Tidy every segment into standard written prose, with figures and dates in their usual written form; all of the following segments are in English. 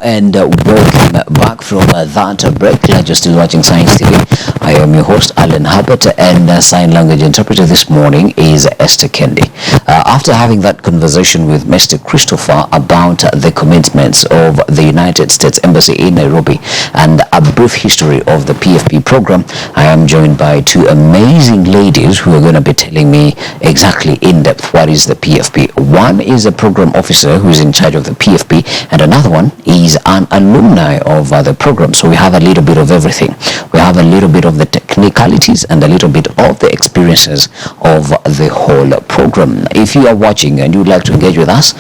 and welcome back from that break. Glad you're still watching Science TV. I am your host, Alan Hubbard, and sign language interpreter this morning is Esther Kendi. After having that conversation with Mr. Christopher about the commitments of the United States Embassy in Nairobi and a brief history of the PFP program, I am joined by two amazing ladies who are going to be telling me exactly in depth what is the PFP. One is a program officer who is in charge of the PFP, and another one is an alumni of the program. So we have a little bit of everything. We have a little bit of the technicalities and a little bit of the experiences of the whole program. If you are watching and you would like to engage with us,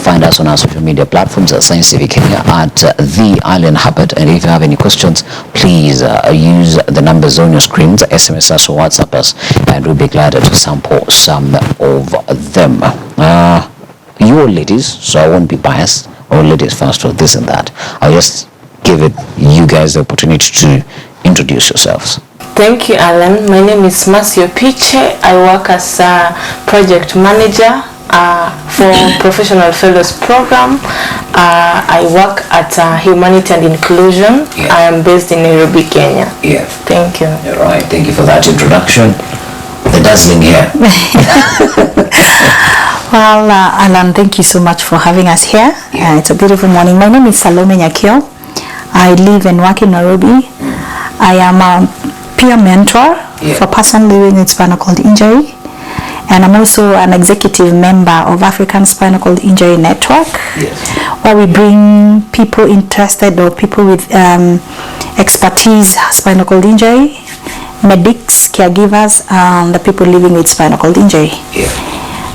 find us on our social media platforms at Science Civic Kenya at the Alan Hubbard. And if you have any questions, please use the numbers on your screens, SMS us or WhatsApp us, and we'll be glad to sample some of them. You're ladies, so I won't be biased. Or ladies first or this and that. I'll just give you guys the opportunity to introduce yourselves. Thank you, Alan. My name is Mercy Opiche. I work as a project manager for Professional Fellows Program. I work at Humanity and Inclusion. Yeah. I am based in Nairobi, Kenya. Yeah. Thank you. All right. Thank you for that introduction. The dazzling hair. Well, Alan, thank you so much for having us here. Yeah. It's a beautiful morning. My name is Salome. I live and work in Nairobi. I am a peer mentor for person living with spinal cord injury, and I'm also an executive member of African Spinal Cord Injury Network, where we bring people interested or people with expertise spinal cord injury, medics, caregivers, the people living with spinal cord injury.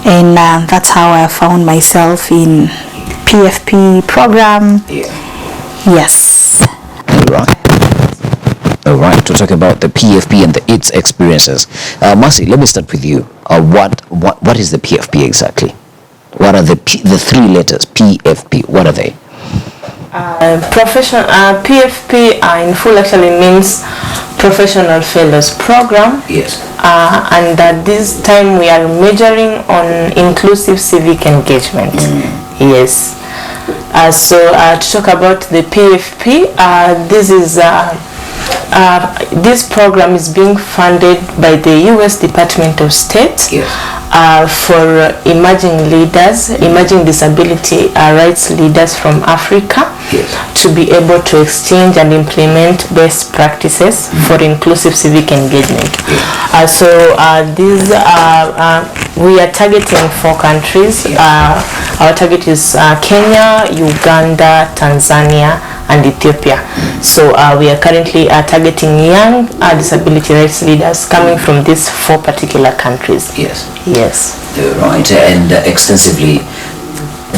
And that's how I found myself in PFP program. Yes. All right. To talk about the PFP and its experiences, Mercy, let me start with you. What is the PFP exactly? What are the three letters PFP? What are they? PFP in full actually means Professional Fellows Program. Yes. And at this time we are majoring on inclusive civic engagement. Yes. So to talk about the PFP, this program is being funded by the U.S. Department of State for emerging leaders, emerging disability rights leaders from Africa to be able to exchange and implement best practices for inclusive civic engagement. We are targeting 4 countries. Our target is Kenya, Uganda, Tanzania, and Ethiopia. So we are currently targeting young disability rights leaders coming from these 4 particular countries. Yes. Right. And extensively,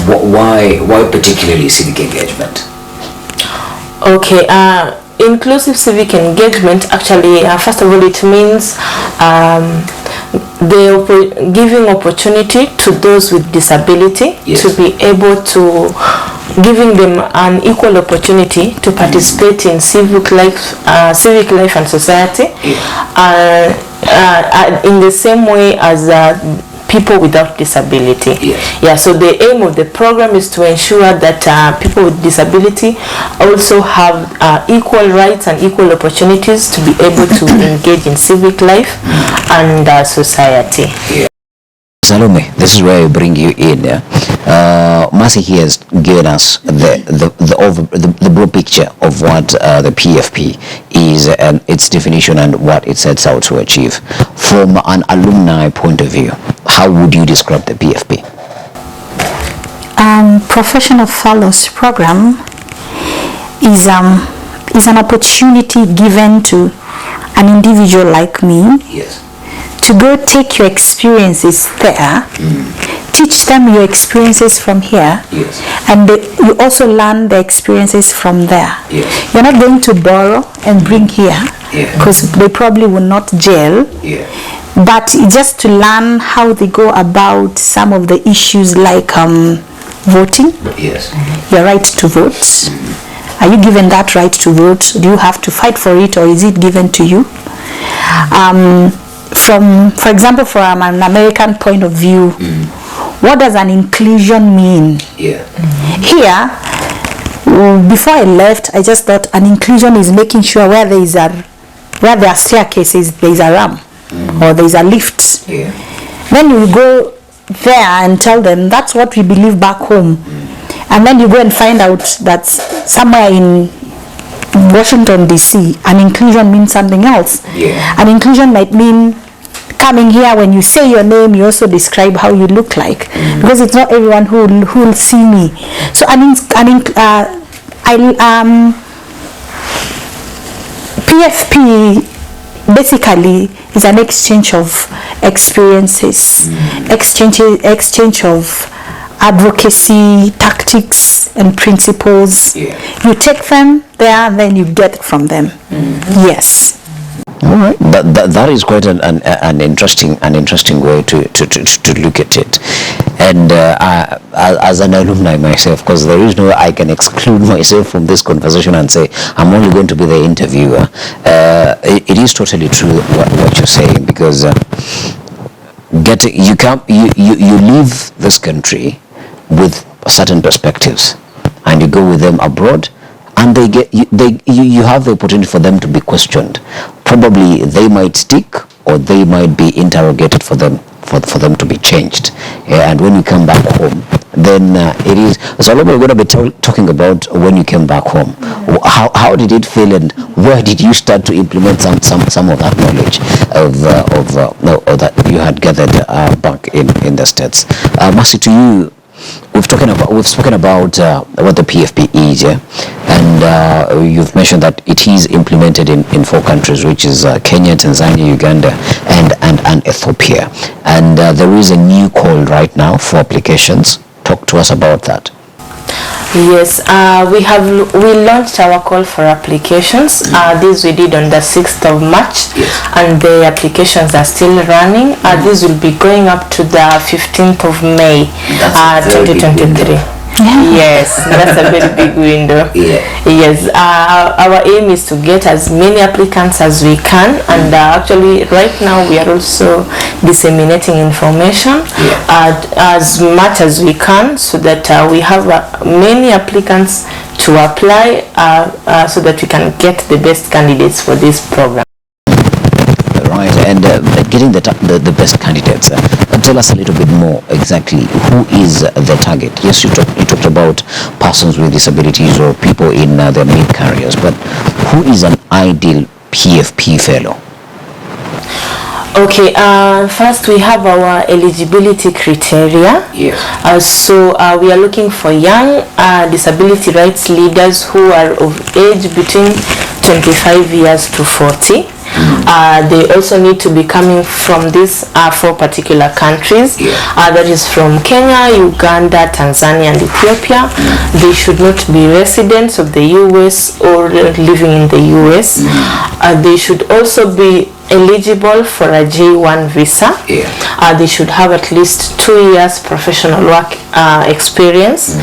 why particularly civic engagement? Okay. Inclusive civic engagement, actually, first of all, it means giving opportunity to those with disability to be able to, giving them an equal opportunity to participate in civic life and society in the same way as people without disability. So the aim of the program is to ensure that people with disability also have equal rights and equal opportunities to be able to engage in civic life and society. Salome, this is where I bring you in. Mercy here has given us the broad picture of what the PFP is and its definition and what it sets out to achieve. From an alumni point of view, how would you describe the PFP? Professional Fellows Program is an opportunity given to an individual like me to go take your experiences there, teach them your experiences from here, and you also learn the experiences from there. You're not going to borrow and bring here, because they probably will not gel, but just to learn how they go about some of the issues like voting, your right to vote. Are you given that right to vote? Do you have to fight for it, or is it given to you? For example, from an American point of view, what does an inclusion mean? Here, before I left, I just thought an inclusion is making sure where there are staircases, there is a ramp or there is a lift. Yeah. Then you go there and tell them that's what we believe back home. And then you go and find out that somewhere in Washington DC, an inclusion means something else. Yeah. An inclusion might mean coming here, when you say your name, you also describe how you look like, because it's not everyone who will see me. So PFP basically is an exchange of experiences, exchange of advocacy, tactics and principles. Yeah. You take them there and then you get it from them. Yes. All right, that is quite an interesting way to look at it. And as an alumni myself, because there is no way I can exclude myself from this conversation and say I'm only going to be the interviewer. It is totally true what you're saying, because you leave this country with certain perspectives, and you go with them abroad, and you have the opportunity for them to be questioned. Probably they might stick, or they might be interrogated for them to be changed. Yeah, and when you come back home, then it is. So we're going to be talking about when you came back home. How did it feel, and where did you start to implement some of that knowledge of that you had gathered back in the States? Mercy, to you. We've spoken about what the PFP is, yeah? And you've mentioned that it is implemented in 4 countries, which is Kenya, Tanzania, Uganda, and Ethiopia. And there is a new call right now for applications. Talk to us about that. Yes, we launched our call for applications. This we did on the 6th of March, and the applications are still running. This will be going up to the 15th of May, 2023. Yes, that's a very big window. Yes, our aim is to get as many applicants as we can, and actually right now we are also disseminating information as much as we can, so that we have many applicants to apply, so that we can get the best candidates for this program. Right, and getting the best candidates. Tell us a little bit more exactly who is the target. Yes, you talked about persons with disabilities or people in their mid-careers, but who is an ideal PFP fellow? Okay, first we have our eligibility criteria. So we are looking for young disability rights leaders who are of age between 25 years to 40. They also need to be coming from these 4 particular countries. That is from Kenya, Uganda, Tanzania and Ethiopia. They should not be residents of the US or living in the US. They should also be eligible for a J1 visa. They should have at least 2 years professional work experience.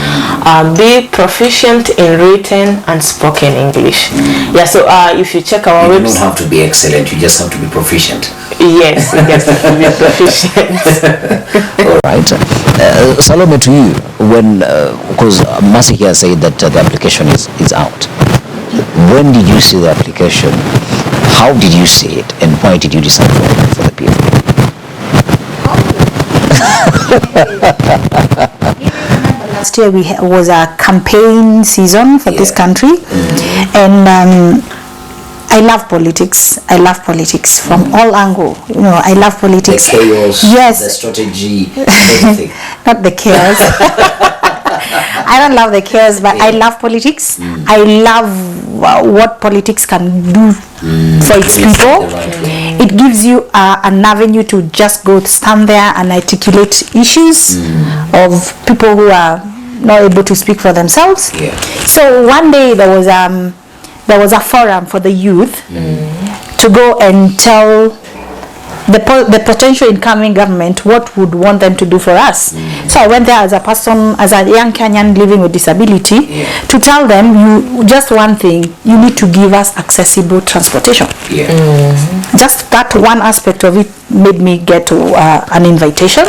Be proficient in written and spoken English. So if you check our website, you don't have to be excellent, you just have to be proficient. Yes, you just have to be proficient. All right. Salome, to you, when because Mercy here said that the application is out. When did you see the application? How did you see it, and why did you decide for the PFP? Last year was a campaign season for this country, and I love politics. I love politics from all angles. You know, I love politics. The chaos, yes, the strategy, everything. Not the chaos. I don't love the chaos, but I love politics. I love what politics can do for its people. It gives you an avenue to just go stand there and articulate issues of people who are not able to speak for themselves. So one day there was a forum for the youth to go and tell the potential incoming government what would want them to do for us. So I went there as a person, as a young Kenyan living with disability, to tell them, you just one thing, you need to give us accessible transportation. Just that one aspect of it made me get to an invitation.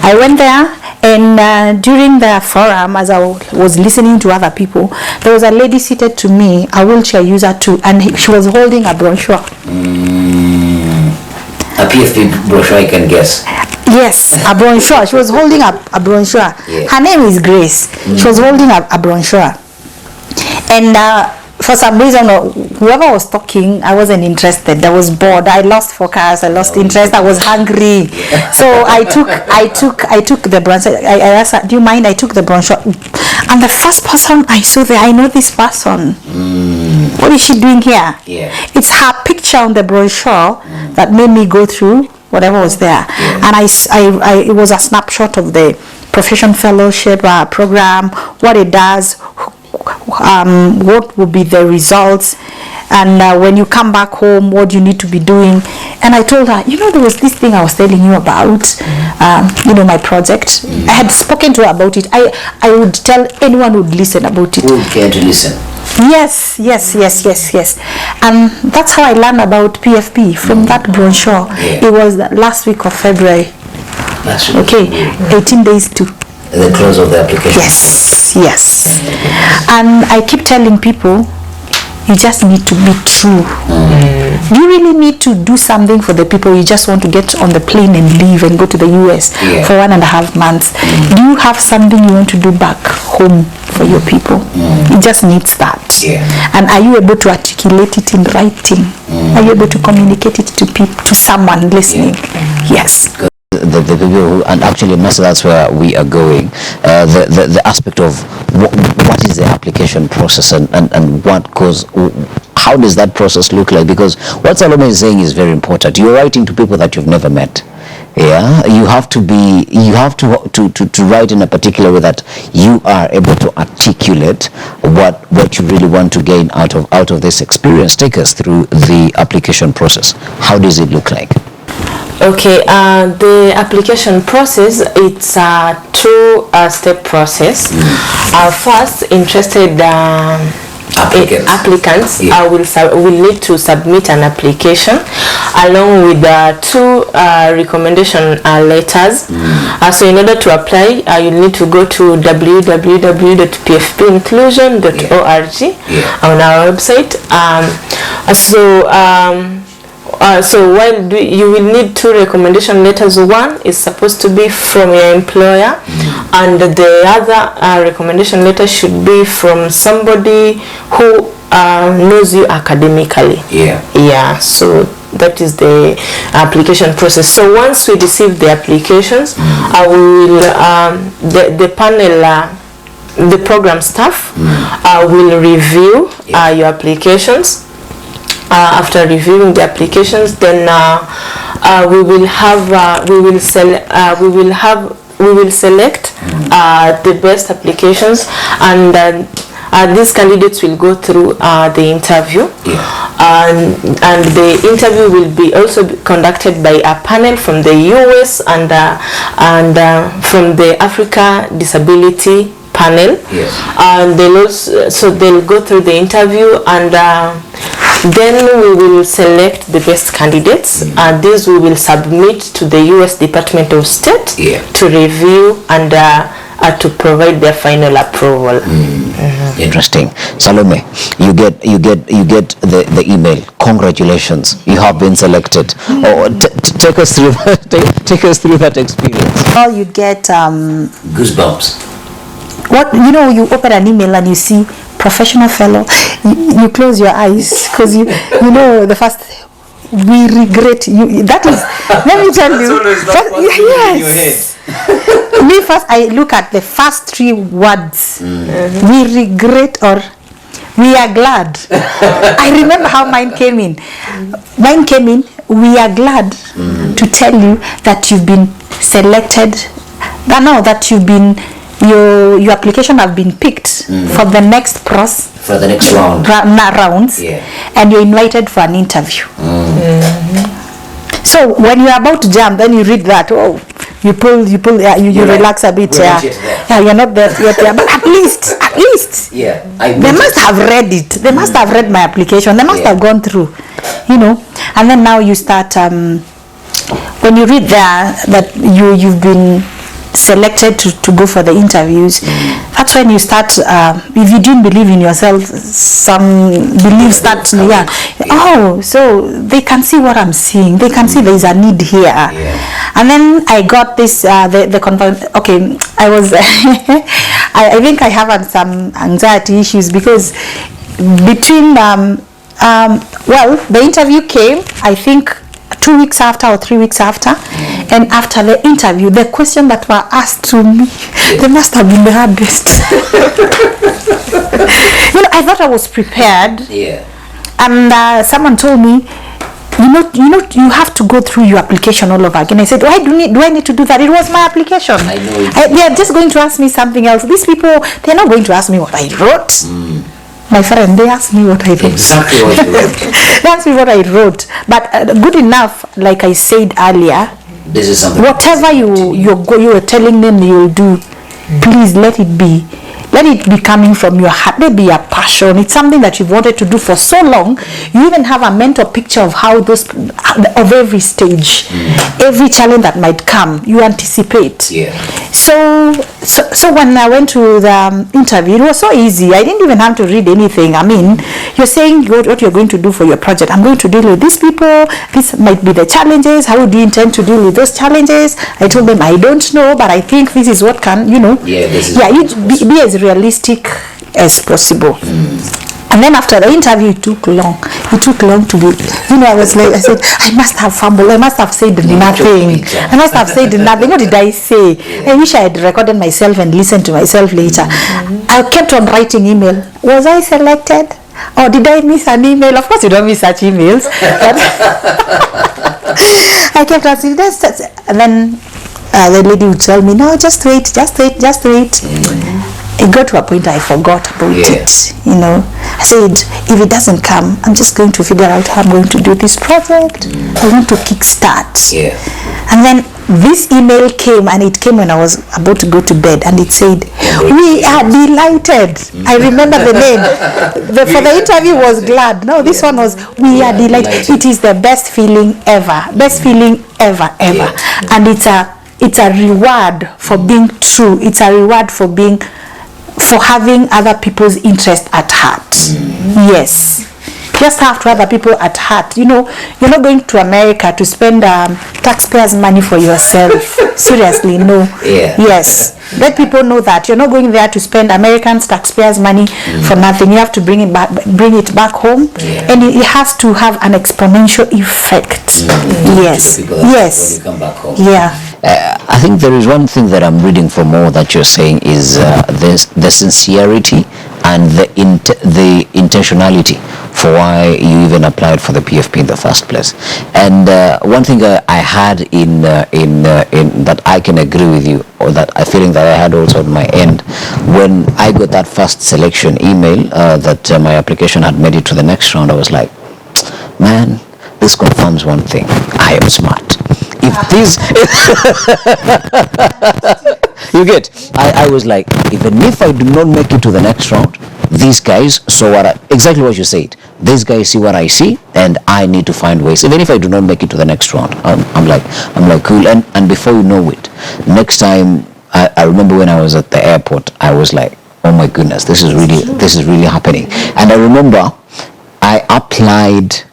I went there And during the forum, as I was listening to other people, there was a lady seated to me, a wheelchair user too, and she was holding a brochure. A PFP brochure, I can guess. Yes, a brochure. She was holding a brochure. Yeah. Her name is Grace. She was holding a brochure. And for some reason, whoever was talking, I wasn't interested. I was bored. I lost focus. I lost interest. I was hungry. So I took the brochure. I asked her, do you mind? I took the brochure. And the first person I saw there, I know this person. What is she doing here? Yeah. It's her picture on the brochure that made me go through whatever was there. And I it was a snapshot of the profession fellowship program, what it does, what will be the results, and when you come back home, what you need to be doing. And I told her, there was this thing I was telling you about, my project. I had spoken to her about it. I would tell anyone who would listen about it. Who would care to listen? Yes. And that's how I learned about PFP, from that brochure. It was the last week of February. Okay, 18 days to the close of the application. Yes. And I keep telling people, you just need to be true. You really need to do something for the people. You just want to get on the plane and leave and go to the US for 1.5 months. Do you have something you want to do back home for your people? It just needs that. And are you able to articulate it in writing? Are you able to communicate it to people, to someone listening? Yes. The people who, and actually that's where we are going, the aspect of what is the application process and what goes, how does that process look like? Because what Salome is saying is very important. You're writing to people that you've never met. You have to write in a particular way that you are able to articulate what you really want to gain out of this experience. Take us through the application process. How does it look like? Okay, the application process, it's a two-step process. First, interested applicants will need to submit an application along with two recommendation letters. So in order to apply, you need to go to www.pfpinclusion.org on our website. So while you will need two recommendation letters. One is supposed to be from your employer, and the other recommendation letter should be from somebody who knows you academically. So that is the application process. So once we receive the applications, the panel, the program staff will review your applications. After reviewing the applications, then we will select the best applications, and these candidates will go through the interview, and the interview will be also conducted by a panel from the US and from the Africa Disability panel. And they'll go through the interview, and then we will select the best candidates, and these we will submit to the US Department of State to review and to provide their final approval. Interesting. Salome, you get the email. Congratulations, you have been selected. Take us through that experience. Oh, you get goosebumps. What you open an email and you see professional fellow, you close your eyes because you know the first, we regret you. That is, let me tell you. Yes. Me first, I look at the first 3 words. We regret or we are glad. I remember how mine came in. Mine came in, we are glad to tell you that you've been selected. That you've been. Your application have been picked for the next for the next rounds, and you're invited for an interview. So when you're about to jump, then you read that. Oh, you pull, you relax a bit. You're not there yet. But at least, they must have read it. They must have read my application. They must have gone through, And then now you start. When you read there that you've been selected to go for the interviews, that's when you start, if you didn't believe in yourself, some beliefs start, so they can see what I'm seeing, they can see there's a need here. And then I got this, okay, I was, I think I have some anxiety issues, because between, the interview came, I think, 2 weeks after or 3 weeks after, and after the interview, the question that were asked to me, they must have been the hardest. I thought I was prepared, and someone told me, you have to go through your application all over again. I said, why do I need to do that? It was my application. I know they are just going to ask me something else. These people, they're not going to ask me what I wrote. My friend, they asked me what I wrote. Exactly what you wrote. They asked me what I wrote. But good enough, like I said earlier, this is something. Whatever you were telling them you'll do, please let it be. Let it be coming from your heart. Let it be a passion. It's something that you've wanted to do for so long. You even have a mental picture of how of every stage, every challenge that might come, you anticipate. So when I went to the interview, it was so easy. I didn't even have to read anything. I mean, you're saying what you're going to do for your project. I'm going to deal with these people. This might be the challenges. How do you intend to deal with those challenges? I told them I don't know, but I think this is what can, be as realistic as possible. And then after the interview, it took long to be, I said, I must have fumbled, I must have said nothing. I must have said nothing. What did I say? I wish I had recorded myself and listened to myself later. I kept on writing email. Was I selected? Or did I miss an email? Of course you don't miss such emails. I kept asking this, and then the lady would tell me, no, just wait. It got to a point I forgot about it. I said, if it doesn't come, I'm just going to figure out how I'm going to do this project. I want to kickstart. And then this email came, and it came when I was about to go to bed, and it said, we are delighted. I remember the name. For the interview was glad. No, this one was, we are delighted. It is the best feeling ever. Best feeling ever. And it's a reward for being true. It's a reward for having other people's interest at heart. Yes. Just have to have other people at heart. You're not going to America to spend taxpayers' money for yourself. Seriously, no. Yes. Let people know that you're not going there to spend Americans' taxpayers' money for nothing. You have to bring it back home, and it has to have an exponential effect. Yes. When you come back home. I think there is one thing that I'm reading from all that you're saying is the sincerity and the intentionality for why you even applied for the PFP in the first place. And one thing I had in that I can agree with you, or that I feeling that I had also on my end, when I got that first selection email that my application had made it to the next round, I was like, man, this confirms one thing: I am smart. If this you get, I was like, even if I do not make it to the next round, these guys saw exactly what you said. These guys see what I see, and I need to find ways. Even if I do not make it to the next round, I'm like cool. And before you know it, next time, I remember when I was at the airport, I was like, oh my goodness, this is really happening. And I remember I applied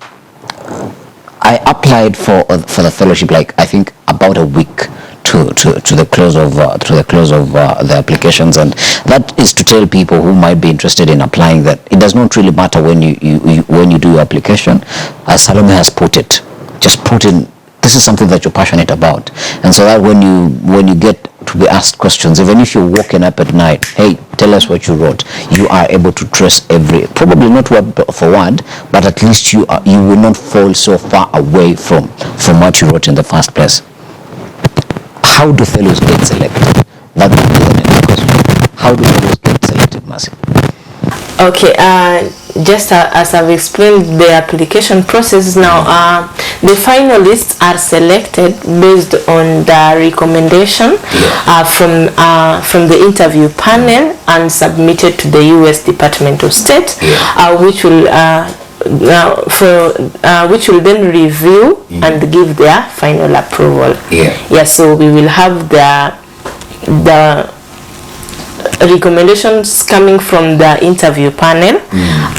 for the fellowship, like I think about a week to the close of the applications, and that is to tell people who might be interested in applying that it does not really matter when you do your application. As Salome has put it, just put in, this is something that you're passionate about, and so that when you get to be asked questions, even if you're waking up at night, hey, tell us what you wrote, you are able to trace probably not word for word, but at least you will not fall so far away from what you wrote in the first place. How do fellows get selected? That would be the next question. How do fellows get selected, Mercy? Okay, just as I've explained the application process now, the finalists are selected based on the recommendation from the interview panel and submitted to the U.S. Department of State, which will then review and give their final approval. So we will have the the recommendations coming from the interview panel,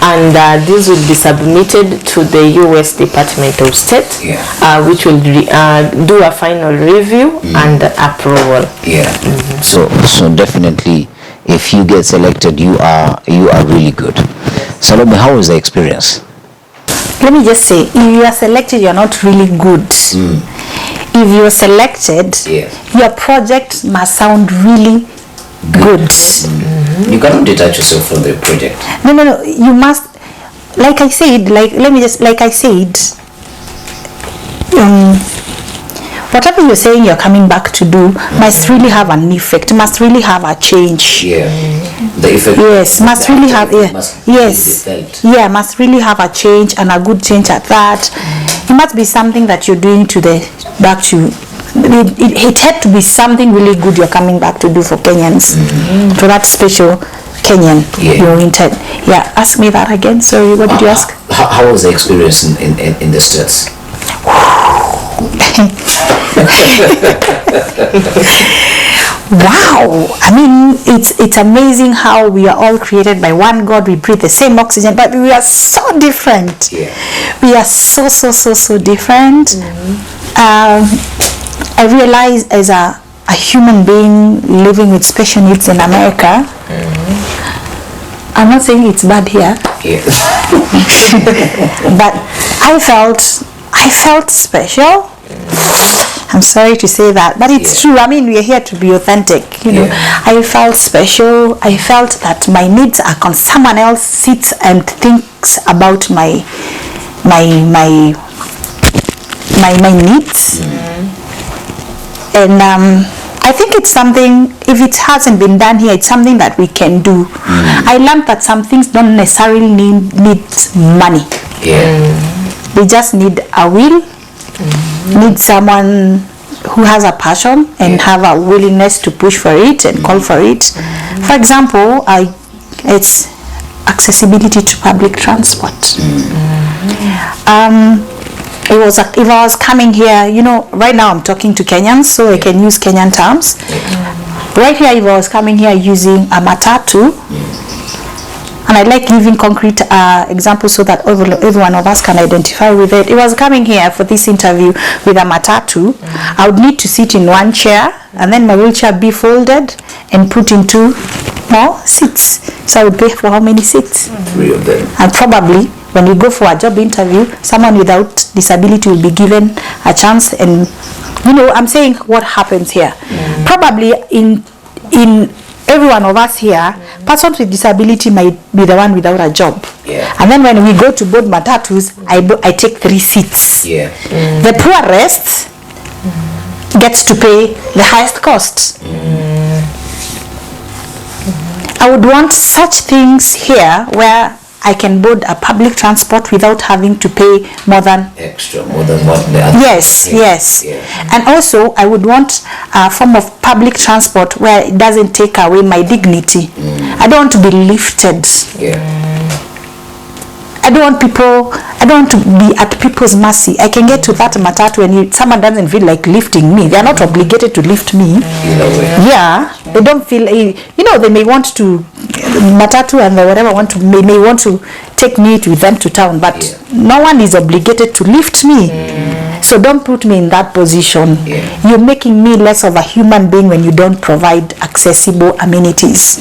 and these will be submitted to the US Department of State, which will do a final review and approval. So definitely, if you get selected, you are really good. Salome, how was the experience? Let me just say, if you are selected, you're not really good. If you're selected, your project must sound really good. You cannot detach yourself from the project. No. You must, like I said, whatever you're saying you're coming back to do must really have an effect, must really have a change. The effect. Yes, must really have. Must really have a change, and a good change at that. It must be something that you're doing back to. It had to be something really good you're coming back to do for Kenyans, for that special Kenyan you wanted. Ask me that again. Sorry, what did you ask? How was the experience in the States? Wow, I mean, it's amazing how we are all created by one God. We breathe the same oxygen, but we are so different. We are so different. I realize as a human being living with special needs in America, I'm not saying it's bad here, but I felt special. I'm sorry to say that, but it's true. I mean, we are here to be authentic, you know. I felt special. I felt that my needs are someone else sits and thinks about my needs. And I think it's something, if it hasn't been done here, it's something that we can do. I learned that some things don't necessarily need money. They just need a will, need someone who has a passion and have a willingness to push for it and call for it. For example, it's accessibility to public transport. If I was coming here, you know, right now I'm talking to Kenyans, so I can use Kenyan terms. Right here, if I was coming here using a matatu, and I like giving concrete examples so that every one of us can identify with it. If I was coming here for this interview with a matatu, I would need to sit in one chair, and then my wheelchair be folded and put into more seats. So I would pay for how many seats? 3 of them. And probably, when you go for a job interview, someone without disability will be given a chance. And you know, I'm saying what happens here. Probably in every one of us here, persons with disability might be the one without a job. And then when we go to board matatus, I take 3 seats. The poorest gets to pay the highest cost. I would want such things here where I can board a public transport without having to pay more than what the other. Yes. And also I would want a form of public transport where it doesn't take away my dignity. I don't want to be lifted. I don't want to be at people's mercy. I can get to that matatu and someone doesn't feel like lifting me. They are not obligated to lift me. They don't feel, you know, they may want to, matatu and whatever may want to take me with them to town, but no one is obligated to lift me. So don't put me in that position. You're making me less of a human being when you don't provide accessible amenities.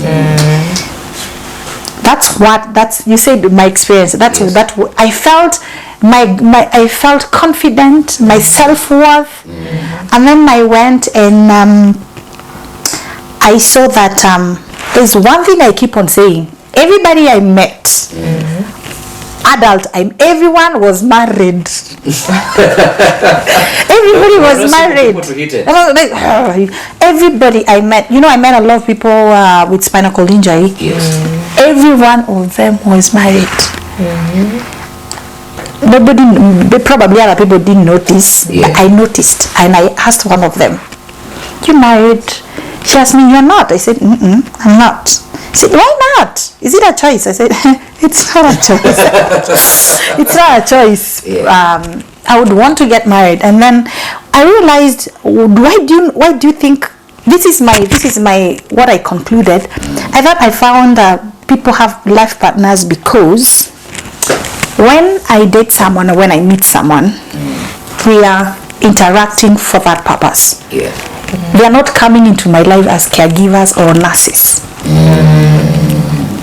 That's you said my experience. That I felt I felt confident, my self-worth, and then I went and I saw that there's one thing I keep on saying. Everybody I met, everyone was married. Everybody was married. Everybody I met, you know, I met a lot of people with spinal cord injury. Every one of them was married. Probably other people didn't notice, but I noticed, and I asked one of them, "You married?" She asked me, "You're not?" I said, "I'm not." She said, "Why not? Is it a choice?" I said, "It's not a choice." It's not a choice. I would want to get married, and then I realized, why do you think this is my what I concluded. I found people have life partners because when I date someone or when I meet someone, we are interacting for that purpose. Yeah. They are not coming into my life as caregivers or nurses.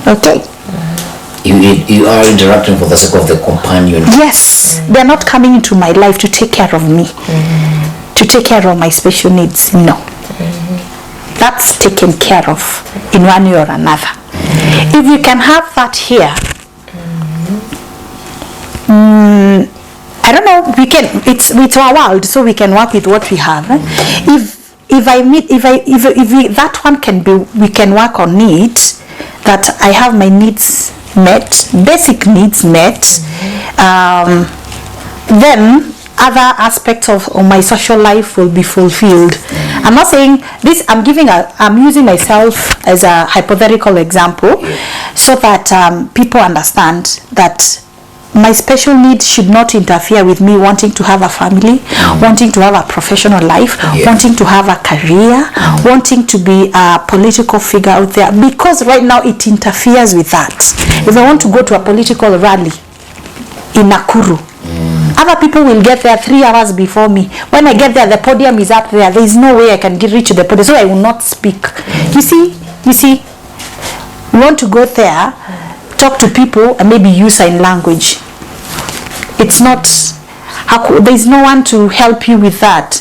Okay. You are interacting for the sake of the companion. Yes, they are not coming into my life to take care of me, to take care of my special needs. No, that's taken care of in one way or another. If you can have that here, I don't know. We can. It's our world, so we can work with what we have. If that one can be, we can work on it. That I have my needs met, basic needs met, then other aspects of my social life will be fulfilled. I'm not saying this, I'm using myself as a hypothetical example so that people understand that my special needs should not interfere with me wanting to have a family, wanting to have a professional life, wanting to have a career, wanting to be a political figure out there, because right now it interferes with that. If I want to go to a political rally in Nakuru, other people will get there 3 hours before me. When I get there, the podium is up there. There is no way I can reach the podium, so I will not speak. You see, we want to go there, talk to people, and maybe use sign language. It's not, there's no one to help you with that.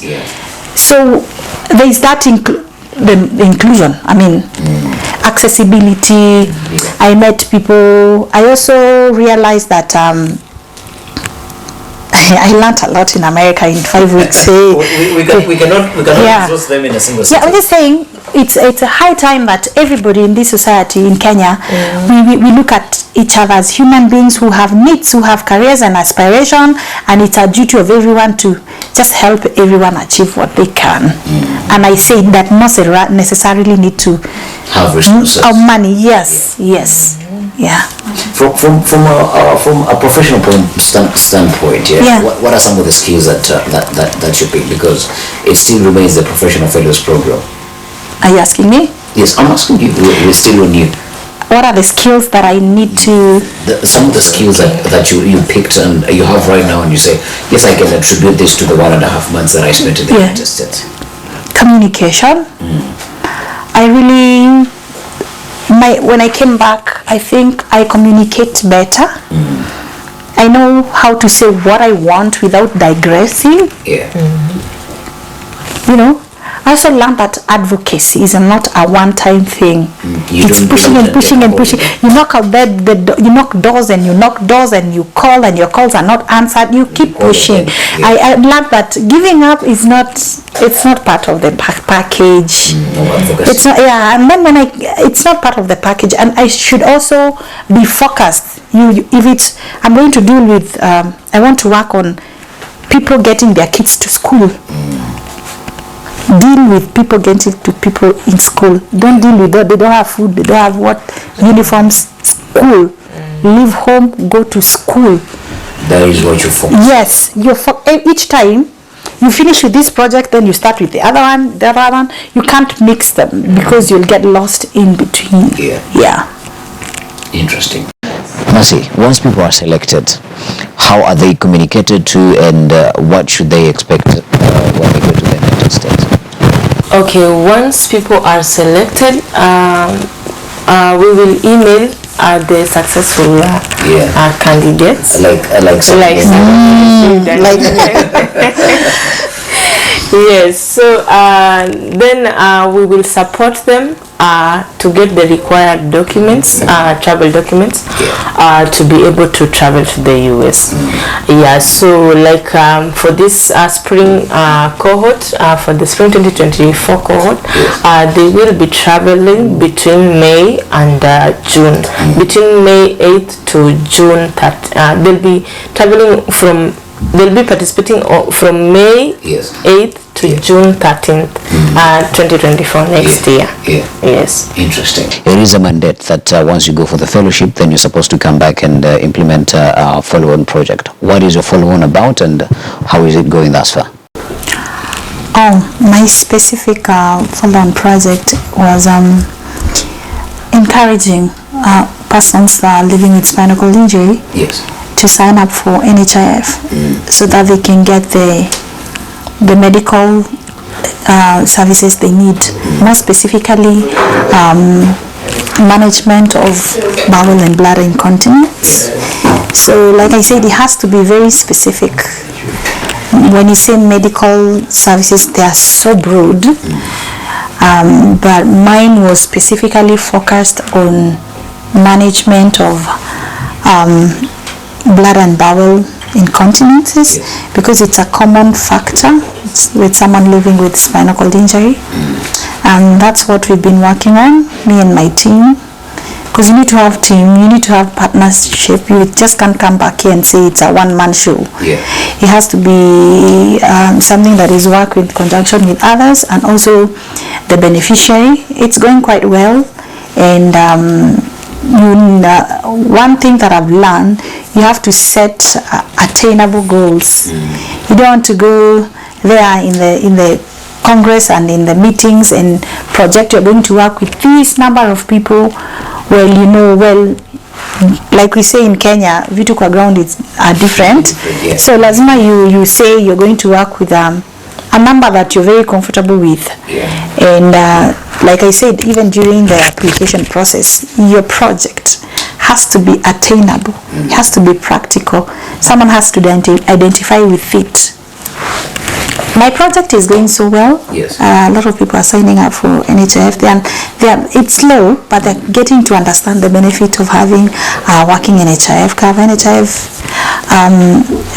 So there's that the inclusion, accessibility. I met people. I also realized that I learned a lot in America in 5 weeks. we cannot resource them in a single sentence. I'm just saying it's a high time that everybody in this society in Kenya, we look at each other as human beings who have needs, who have careers and aspiration, and it's a duty of everyone to just help everyone achieve what they can. And I say that not necessarily need to have resources or money. Yes. Yeah. From a professional standpoint, what are some of the skills that should be, because it still remains the professional fellows program? Are you asking me? Yes, I'm asking you. We're still on you. What are the skills that I need to... some of the skills that you picked and you have right now, and you say, yes, I can attribute this to the 1.5 months that I spent in the United States. Communication. I really... when I came back, I think I communicate better. I know how to say what I want without digressing. You know, I also learned that advocacy is not a one-time thing. It's pushing and pushing and pushing. You knock out you knock doors and you knock doors and you call and your calls are not answered. You keep pushing. I learned that giving up is not. It's not part of the package. It's not. And then it's not part of the package. And I should also be focused. I'm going to deal with. I want to work on people getting their kids to school. Deal with people getting to people in school. Don't deal with that. They don't have food. They don't have uniforms. School. Leave home. Go to school. That is what you focus. Yes. Each time you finish with this project, then you start with the other one. You can't mix them because you'll get lost in between. Yeah. Interesting. Mercy, once people are selected, how are they communicated to, and what should they expect when they go to the United States? Okay, once people are selected, we will email the successful candidates. Yes, so then we will support them to get the required documents, travel documents, to be able to travel to the US. So like for this spring cohort, for the spring 2024 cohort, they will be traveling between May and June. Between May 8th to June 30th. They'll be participating from May 8th to June 13th, 2024 next year. Yes. Interesting. There is a mandate that once you go for the fellowship, then you're supposed to come back and implement a follow-on project. What is your follow-on about, and how is it going thus far? My specific follow-on project was encouraging persons living with spinal cord injury to sign up for NHIF so that they can get the medical services they need. More specifically, management of bowel and bladder incontinence. So like I said, it has to be very specific. When you say medical services, they are so broad, but mine was specifically focused on management of bladder and bowel incontinences, because it's a common factor with someone living with spinal cord injury, and that's what we've been working on, me and my team. Because you need to have team, you need to have partnership. You just can't come back here and say it's a one-man show. It has to be something that is worked in conjunction with others, and also the beneficiary. It's going quite well, and one thing that I've learned, you have to set attainable goals. You don't want to go there in the Congress and in the meetings and project you're going to work with this number of people. Like we say in Kenya, vitu kwa ground are different. So lazima you say you're going to work with a number that you're very comfortable with. And like I said, even during the application process, your project has to be attainable. It has to be practical. Someone has to identify with it. My project is going so well. A lot of people are signing up for NHIF. It's slow, but they're getting to understand the benefit of having working NHIF cover, NHIF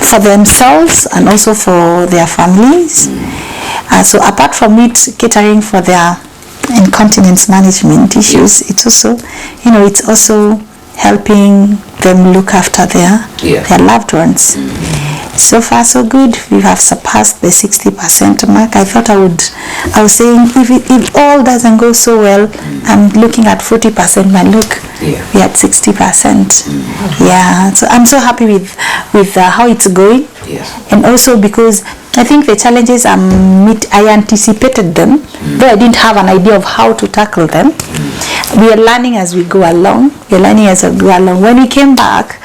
for themselves and also for their families. So apart from it catering for their incontinence management issues, it's also, it's also helping them look after their loved ones. So far so good. We have surpassed the 60% mark. I was saying if all doesn't go so well, I'm looking at 40%, but look, we're at 60%. So I'm so happy with how it's going. And also because I think the challenges I anticipated them, though I didn't have an idea of how to tackle them. We are learning as we go along. When we came back,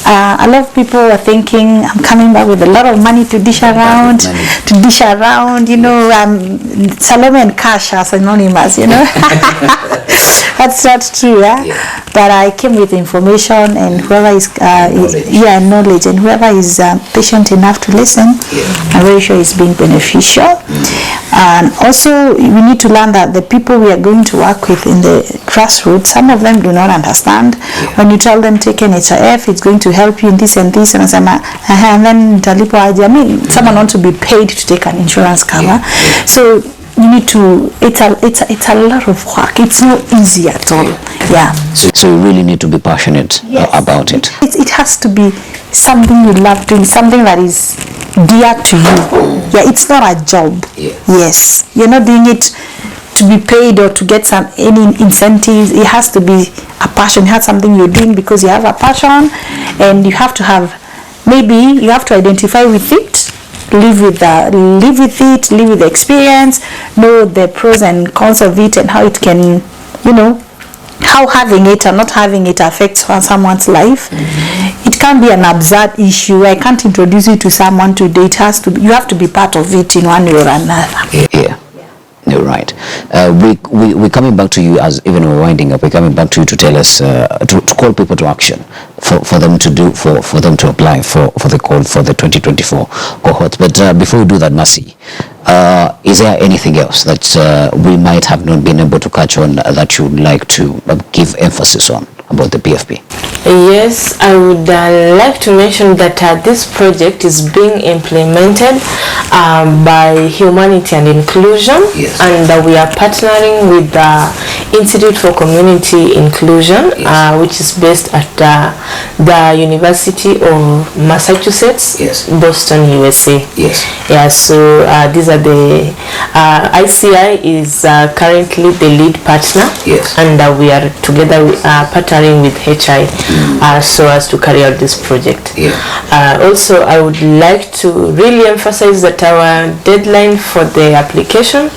a lot of people were thinking I'm coming back with a lot of money to dish around. Salome and cash are synonymous, That's not true, But I came with information, and whoever is knowledge, and whoever is patient enough to listen, I'm very sure it's being beneficial. And also, we need to learn that the people we are going to work with in the grassroots, some of them do not understand. When you tell them take NHIF, it's going to help you in this and this, and then someone wants to be paid to take an insurance cover. So you need to. It's a lot of work. It's not easy at all. So you really need to be passionate about it. It has to be something you love doing, something that is dear to you. It's not a job. Yes, you're not doing it to be paid or to get any incentives. It has to be a passion. It has something you're doing because you have a passion, and you have to identify with it, live with the experience, know the pros and cons of it, and how it can, how having it or not having it affects someone's life. It can't be an absurd issue. I can't introduce you to someone today. You have to be part of it in one way or another. You're right. We're coming back to you as even we're winding up. We're coming back to you to tell us to call people to action for them to do for them to apply for the call for the 2024 cohort. But before we do that, Mercy, is there anything else that we might have not been able to catch on that you would like to give emphasis on about the PFP? Yes, I would like to mention that this project is being implemented by Humanity and Inclusion, and we are partnering with Institute for Community Inclusion, which is based at the University of Massachusetts, Boston, USA. Yeah, so these are the ICI is currently the lead partner, and we are together partnering with HI so as to carry out this project. Also, I would like to really emphasize that our deadline for the application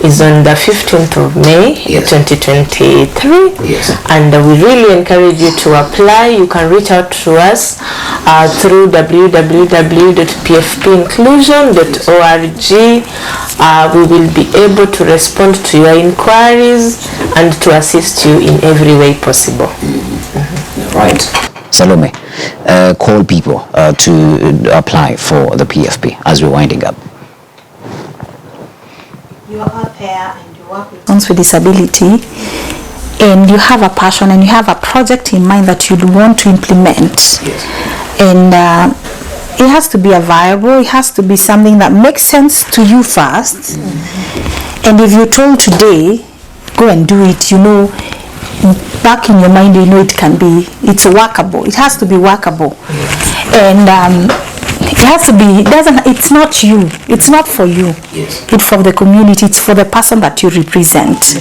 is on the 15th of May 2023, and we really encourage you to apply. You can reach out to us through www.pfpinclusion.org. We will be able to respond to your inquiries and to assist you in every way possible. Right. Salome, call people to apply for the PFP as we're winding up. You are out there and you work with persons with disability, and you have a passion and you have a project in mind that you'd want to implement. And it has to be a viable, it has to be something that makes sense to you first. And if you're told today, go and do it, you know, back in your mind, you know it's workable. It has to be workable. And it has to be, it's not you, it's not for you. It's for the community, it's for the person that you represent.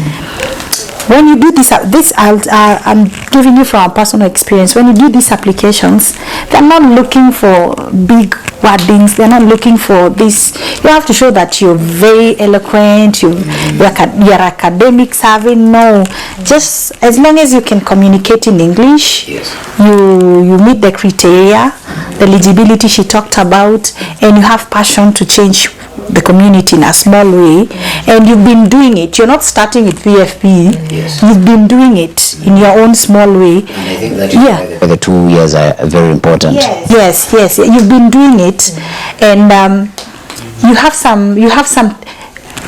When you do this I'm giving you from a personal experience. When you do these applications, they're not looking for big wordings. They're not looking for this. You have to show that you're very eloquent. You're academic savvy. No, just as long as you can communicate in English, you meet the criteria, the eligibility she talked about, and you have passion to change the community in a small way, and you've been doing it. You're not starting with PFP. You've been doing it in your own small way. And I think that the 2 years are very important. Yes. You've been doing it, and you have some.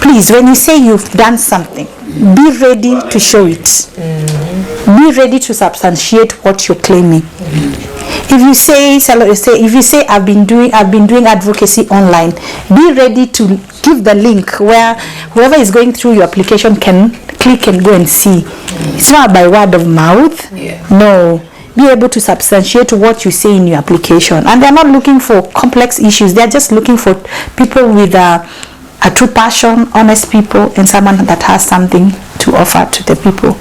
Please, when you say you've done something, be ready to show it. Be ready to substantiate what you're claiming. If you say I've been doing advocacy online, be ready to give the link where whoever is going through your application can click and go and see. It's not by word of mouth. No, be able to substantiate what you say in your application. And they're not looking for complex issues. They're just looking for people with a true passion, honest people, and someone that has something to offer to the people.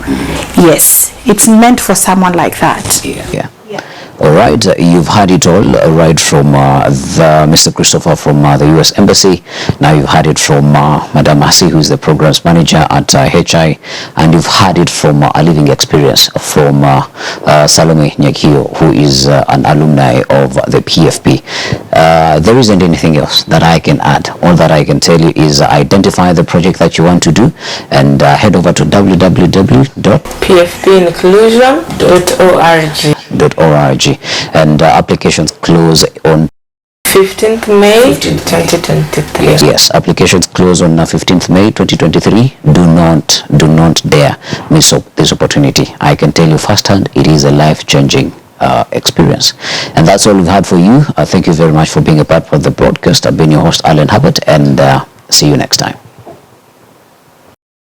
Yes, it's meant for someone like that. All right, you've had it all right from Mr. Christopher from the U.S. Embassy. Now you've had it from Madam Mercy, who's the programs manager at HI, and you've had it from a living experience from Salome Nyakio, who is an alumni of the PFP. There isn't anything else that I can add. All that I can tell you is identify the project that you want to do and head over to www.pfpinclusion.org. And applications close on 15th May 2023. Yes, applications close on 15th May 2023. Do not dare miss this opportunity. I can tell you firsthand, it is a life-changing experience. And that's all we've had for you. Thank you very much for being a part of the broadcast. I've been your host, Alan Hubbard, and see you next time.